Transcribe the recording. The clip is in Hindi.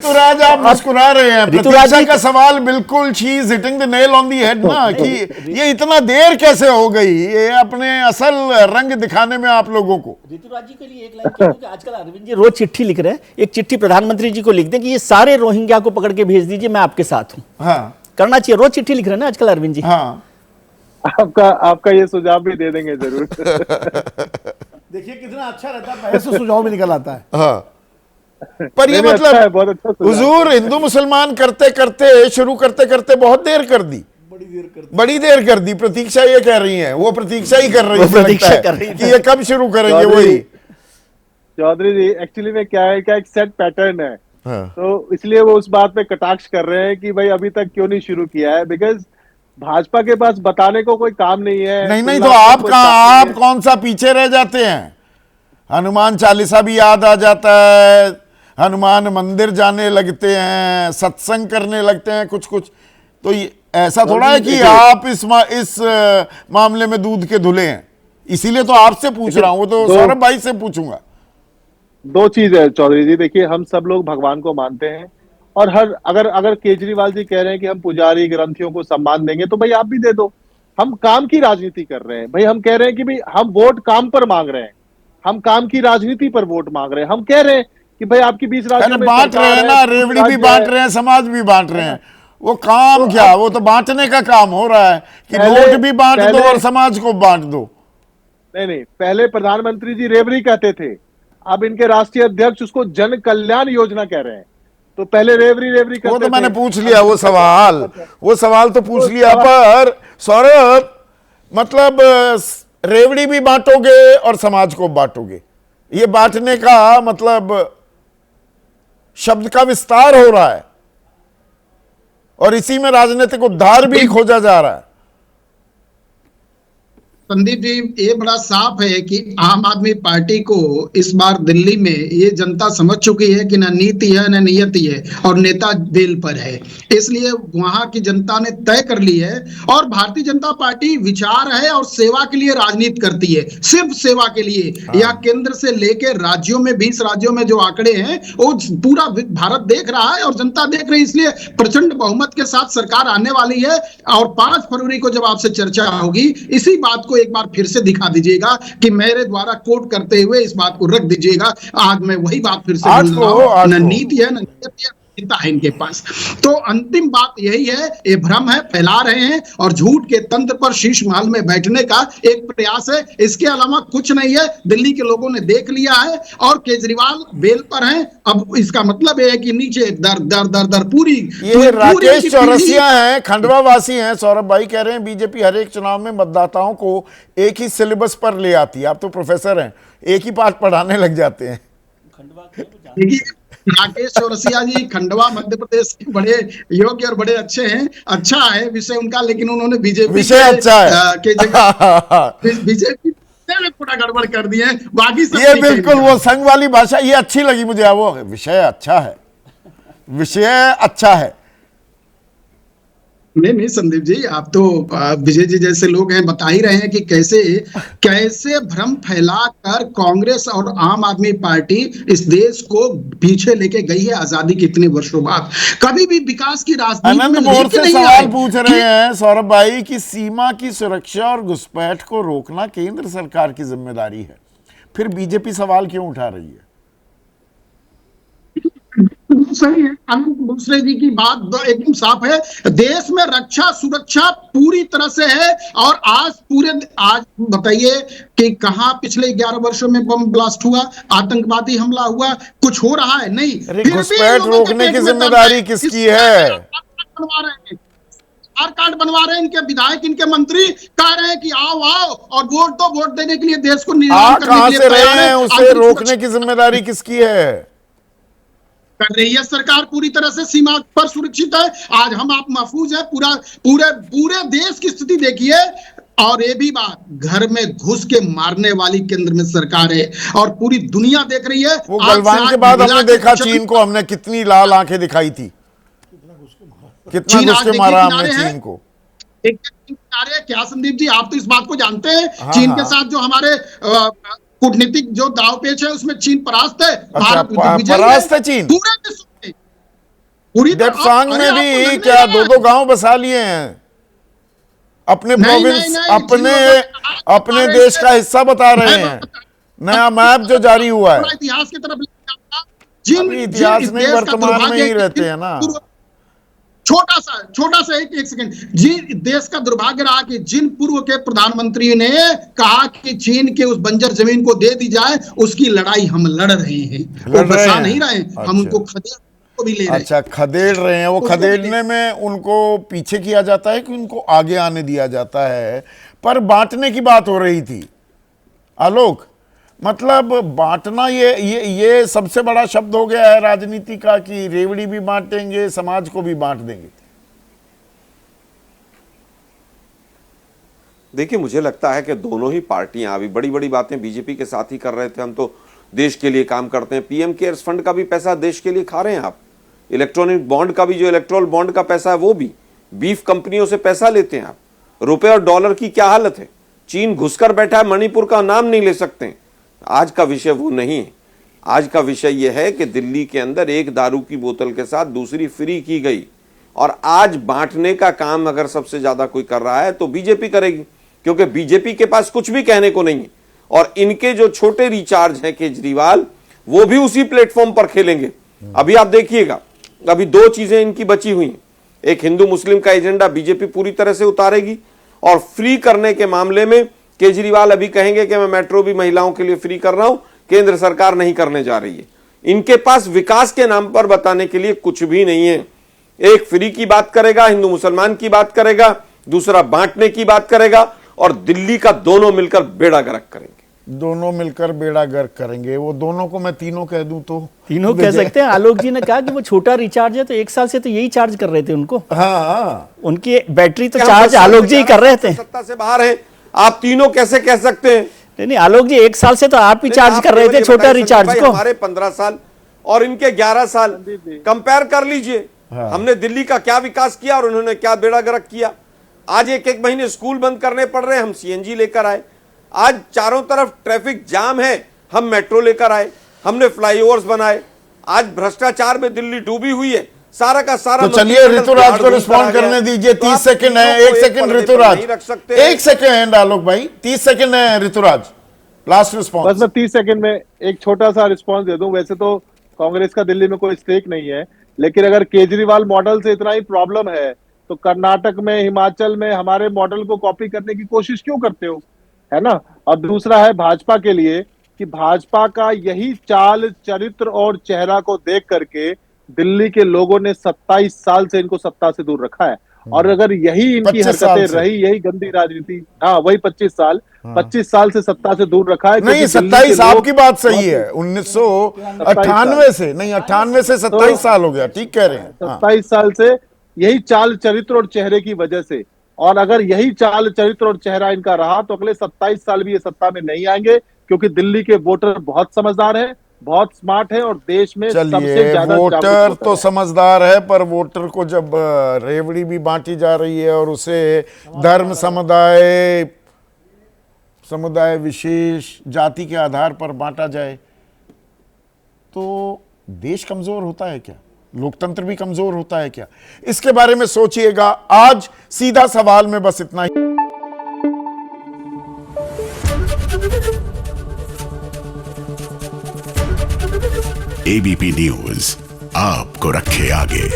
ऋतुराज, आप मुस्कुरा रहे हैं। ऋतुराज प्रतीक्षा का सवाल बिल्कुल she is hitting the nail on the head ना, कि ये इतना देर कैसे हो गई, ये अपने असल रंग दिखाने में आप लोगों को। ऋतुराज जी के लिए एक लाइन कह दूं कि आजकल अरविंद जी रोज चिट्ठी लिख रहे हैं। एक चिट्ठी प्रधानमंत्री जी को लिख दें कि ये सारे रोहिंग्या को पकड़ के भेज दीजिए, मैं आपके साथ हूं। हाँ, करना चाहिए। रोज चिट्ठी लिख रहे हैं ना आजकल अरविंद जी। हाँ, आपका ये सुझाव भी दे देंगे जरूर। देखिए कितना अच्छा रहता है, पहले से सुझाव भी निकल आता है। हाँ। पर ये नहीं, अच्छा है, मतलब बहुत अच्छा सुझाव। हुजूर हिंदू मुसलमान करते करते शुरू करते करते बहुत देर कर दी, बड़ी देर कर दी। प्रतीक्षा ये कह रही हैं, वो प्रतीक्षा ही कर रही है, प्रतीक्षा लगता कर है रही कि ये कब शुरू करेंगे। वही चौधरी जी एक्चुअली में क्या है, क्या एक सेट पैटर्न है। हाँ। तो इसलिए वो उस बात पे कटाक्ष कर रहे हैं कि भाई अभी तक क्यों नहीं शुरू किया है, बिकॉज भाजपा के पास बताने को कोई काम नहीं है। नहीं तो आप कहाँ, आप कौन सा पीछे रह जाते हैं। हनुमान चालीसा भी याद आ जाता है, हनुमान मंदिर जाने लगते हैं, सत्संग करने लगते हैं कुछ कुछ। तो ये ऐसा थोड़ा है कि आप इस मामले में दूध के धुले हैं। इसीलिए तो आपसे पूछ रहा हूं, वो तो सौरभ भाई से पूछूंगा। दो चीज है चौधरी जी, देखिए हम सब लोग भगवान को मानते हैं, और हर अगर केजरीवाल जी कह रहे हैं कि हम पुजारी ग्रंथियों को सम्मान देंगे, तो भाई आप भी दे दो। हम काम की राजनीति कर रहे हैं भाई। हम कह रहे हैं कि भाई हम वोट काम पर मांग रहे हैं, हम काम की राजनीति पर वोट मांग रहे हैं। हम कह रहे हैं कि भाई आपकी 20 राज्यों में बांट रहे हैं ना, रेवड़ी भी बांट रहे हैं, समाज भी बांट रहे हैं। वो काम तो क्या, वो तो बांटने का काम हो रहा है कि नोट भी बांट दो और समाज को बांट दो। नहीं, पहले प्रधानमंत्री जी रेवड़ी कहते थे, अब इनके राष्ट्रीय अध्यक्ष उसको जन कल्याण योजना कह रहे हैं। तो पहले रेवड़ी करते वो तो मैंने थे। पूछ लिया, वो सवाल तो पूछ लिया। पर सौरभ, मतलब रेवड़ी भी बांटोगे और समाज को बांटोगे, ये बांटने का मतलब शब्द का विस्तार हो रहा है, और इसी में राजनीतिक उद्धार भी खोजा जा रहा है। संदीप जी, ये बड़ा साफ है कि आम आदमी पार्टी को इस बार दिल्ली में ये जनता समझ चुकी है कि न नीति है न नियति है, और नेता बेल पर है। इसलिए वहां की जनता ने तय कर ली है, और भारतीय जनता पार्टी विचार है और सेवा के लिए राजनीति करती है, सिर्फ सेवा के लिए। या केंद्र से लेकर राज्यों में 20 राज्यों में जो आंकड़े हैं वो पूरा भारत देख रहा है और जनता देख रही है। इसलिए प्रचंड बहुमत के साथ सरकार आने वाली है, और 5 फरवरी को जब आपसे चर्चा होगी, इसी बात को एक बार फिर से दिखा दीजिएगा कि मेरे द्वारा कोट करते हुए इस बात को रख दीजिएगा। आज मैं वही बात फिर से बोल रहा हूं, न नीति है न नीति है इनके पास। तो अंतिम बात यही है, ये भ्रम है, फैला रहे हैं, और झूठ के तंत्र पर शीश महल में बैठने का एक प्रयास है। इसके अलावा कुछ नहीं है। दिल्ली के लोगों ने देख लिया है, और केजरीवाल बेल पर हैं। अब इसका मतलब है कि नीचे दर दर दर दर पूरी ये राकेश चौरसिया हैं, खंडवा वासी हैं। सौरभ भाई कह रहे हैं बीजेपी हर एक चुनाव में मतदाताओं को एक ही सिलेबस पर ले आती है। आप तो प्रोफेसर हैं, एक ही पाठ पढ़ाने लग जाते हैं। राकेश चौरसिया जी खंडवा मध्य प्रदेश के बड़े योग्य और बड़े अच्छे हैं। अच्छा है विषय उनका, लेकिन उन्होंने बीजेपी विषय अच्छा है के जगह बीजेपी में थोड़ा गड़बड़ कर दिए हैं। बाकी सब ये बिल्कुल वो संघ वाली भाषा, ये अच्छी लगी मुझे। वो विषय अच्छा है, विषय अच्छा है। नहीं संदीप जी, आप तो विजय जी जैसे लोग हैं, बता ही रहे हैं कि कैसे कैसे भ्रम फैलाकर कांग्रेस और आम आदमी पार्टी इस देश को पीछे लेके गई है आजादी के इतने वर्षों बाद। कभी भी विकास की राजनीति अनंत में मोर से सवाल पूछ रहे हैं सौरभ भाई कि सीमा की सुरक्षा और घुसपैठ को रोकना केंद्र सरकार की जिम्मेदारी है, फिर बीजेपी सवाल क्यों उठा रही है? सही है, अनंत दूसरे जी की बात एकदम साफ है। देश में रक्षा सुरक्षा पूरी तरह से है, और आज बताइए कि कहां पिछले 11 वर्षों में बम ब्लास्ट हुआ, आतंकवादी हमला हुआ, कुछ हो रहा है? नहीं। घुसपैठ रोकने की जिम्मेदारी किसकी है? कार्ड बनवा रहे हैं इनके विधायक, इनके मंत्री कह रहे हैं कि आओ और वोट देने के लिए देश को नीलाम करने के लिए तैयार है। उसे रोकने की जिम्मेदारी किसकी है? कर रही है सरकार, पूरी तरह से सीमा पर सुरक्षित है। आज हम आप महफूज है। पूरे देश की स्थिति देखिए। और ये भी बात, घर में घुस के मारने वाली केंद्र में सरकार है, और पूरी दुनिया देख रही है। वो गलवान के बाद हमने देखा चीन को, हमने कितनी लाल आंखें दिखाई थी, कितना घुस के मारा हमने चीन को। क्या संदीप जी, आप तो इस बात को जानते हैं। चीन के साथ जो हमारे कूटनीतिक जो दाव पेच है, उसमें चीन परास्त है, भारत परास्त है चीन। पूरे विश्व में पूरी तरह देपसांग अरे में आपको भी लगने क्या लगा है। 2-2 गांव बसा लिए हैं, अपने नहीं, प्रोविंस, नहीं, अपने अपने हमारे देश का हिस्सा बता रहे मैं हैं। नया मैप जो जारी हुआ है, थोड़ा इतिहास की तरफ ले जाऊंगा। जिन अभी जिन इतिहास इस नहीं, देश का वर्तमान में दुर्भाग्य ही है कि रहते हैं ना। छोटा सा एक सेकंड, जिन देश का दुर्भाग्य रहा कि जिन पूर्व के प्रधानमंत्री ने कहा कि चीन के उस बंजर जमीन को दे दी जाए, उसकी लड़ाई हम लड़ रहे हैं। वो लड़ रहे बसा हैं। नहीं रहे, हम अच्छा। उनको खदेड़ को भी ले रहे हैं। अच्छा, खदेड़ रहे हैं। वो उसको भी खदेड़ने में उनको पीछे किया जाता है कि उनको आगे आने दिया जाता है? पर बांटने की बात हो रही थी आलोक, मतलब बांटना ये सबसे बड़ा शब्द हो गया है राजनीति का कि रेवड़ी भी बांटेंगे, समाज को भी बांट देंगे। देखिए, मुझे लगता है कि दोनों ही पार्टियां अभी बड़ी बड़ी बातें बीजेपी के साथ ही कर रहे थे, हम तो देश के लिए काम करते हैं। पीएम केयर्स फंड का भी पैसा देश के लिए खा रहे हैं आप। इलेक्ट्रॉनिक बॉन्ड का भी, जो इलेक्ट्रोल बॉन्ड का पैसा है वो भी, बीफ कंपनियों से पैसा लेते हैं आप। रुपए और डॉलर की क्या हालत है। चीन घुसकर बैठा है, मणिपुर का नाम नहीं ले सकते। आज का विषय वो नहीं है। आज का विषय यह है कि दिल्ली के अंदर एक दारू की बोतल के साथ दूसरी फ्री की गई, और आज बांटने का काम अगर सबसे ज्यादा कोई कर रहा है तो बीजेपी करेगी, क्योंकि बीजेपी के पास कुछ भी कहने को नहीं है। और इनके जो छोटे रिचार्ज हैं केजरीवाल, वो भी उसी प्लेटफॉर्म पर खेलेंगे। अभी आप देखिएगा, अभी 2 चीजें इनकी बची हुई हैं। एक, हिंदू मुस्लिम का एजेंडा बीजेपी पूरी तरह से उतारेगी, और फ्री करने के मामले में केजरीवाल अभी कहेंगे कि मैं मेट्रो भी महिलाओं के लिए फ्री कर रहा हूं, केंद्र सरकार नहीं करने जा रही है। इनके पास विकास के नाम पर बताने के लिए कुछ भी नहीं है। एक फ्री की बात करेगा, हिंदू मुसलमान की बात करेगा, दूसरा बांटने की बात करेगा, और दिल्ली का दोनों मिलकर बेड़ा गर्क करेंगे। दोनों मिलकर बेड़ा गर्क करेंगे। वो दोनों को मैं तीनों कह दूं तो तीनों कह सकते हैं। आलोक जी ने कहा कि वो छोटा रिचार्ज है, तो 1 साल से तो यही चार्ज कर रहे थे उनको। हाँ, उनकी बैटरी तो क्या चार्ज हम आलोक जी ही कर रहे थे। सत्ता से बाहर है, आप तीनों कैसे कह सकते हैं? नहीं आलोक जी, 1 साल से तो आप ही चार्ज आप कर रहे मुझे थे छोटा बताइए, रिचार्ज भाई, को। हमारे 15 साल और इनके 11 साल कंपेयर कर लीजिए। हमने दिल्ली का क्या विकास किया और उन्होंने क्या बेड़ा गर्क किया। आज एक महीने स्कूल बंद करने पड़ रहे हैं, हम सीएनजी लेकर आए। आज चारों तरफ ट्रैफिक जाम है, हम मेट्रो लेकर आए। हमने फ्लाईओवर्स बनाए। आज भ्रष्टाचार में दिल्ली डूबी हुई है, सारा का सारा। तो चलिए ऋतुराज को रिस्पॉन्ड करने दीजिए। 30 सेकंड है, 1 सेकंड ऋतुराज, 1 सेकंड आलोक भाई, 30 सेकंड है ऋतुराज, लास्ट रिस्पॉन्स। बस मैं 30 सेकंड में एक छोटा सा रिस्पॉन्स दे दूं। वैसे तो कांग्रेस का दिल्ली में कोई स्टेक नहीं है, लेकिन अगर केजरीवाल मॉडल से इतना ही प्रॉब्लम है तो कर्नाटक में, हिमाचल में हमारे मॉडल को कॉपी करने की कोशिश क्यों करते हो, है ना। और दूसरा है भाजपा के लिए कि भाजपा का यही चाल, चरित्र और चेहरा को देख करके दिल्ली के लोगों ने 27 साल से इनको सत्ता से दूर रखा है। और अगर यही इनकी 25 साल हरकतें से। रही, यही गंदी राजनीति, हाँ वही 25 साल से सत्ता से दूर रखा है। नहीं, क्योंकि दिल्ली के 27 लोग आपकी बात सही है। 1998 से नहीं, 98 से 27 साल हो गया, ठीक कह रहे हैं। हाँ। 27 साल से यही चाल, चरित्र और चेहरे की वजह से, और अगर यही चाल, चरित्र और चेहरा इनका रहा तो अगले 27 साल भी ये सत्ता में नहीं आएंगे, क्योंकि दिल्ली के वोटर बहुत समझदार हैं, बहुत स्मार्ट हैं और देश में सबसे चलिए, ज्यादा वोटर जागरूक तो समझदार है, पर वोटर को जब रेवड़ी भी बांटी जा रही है और उसे धर्म, समुदाय विशेष, जाति के आधार पर बांटा जाए तो देश कमजोर होता है क्या? लोकतंत्र भी कमजोर होता है क्या? इसके बारे में सोचिएगा। आज सीधा सवाल में बस इतना ही। एबीपी न्यूज आपको रखे आगे।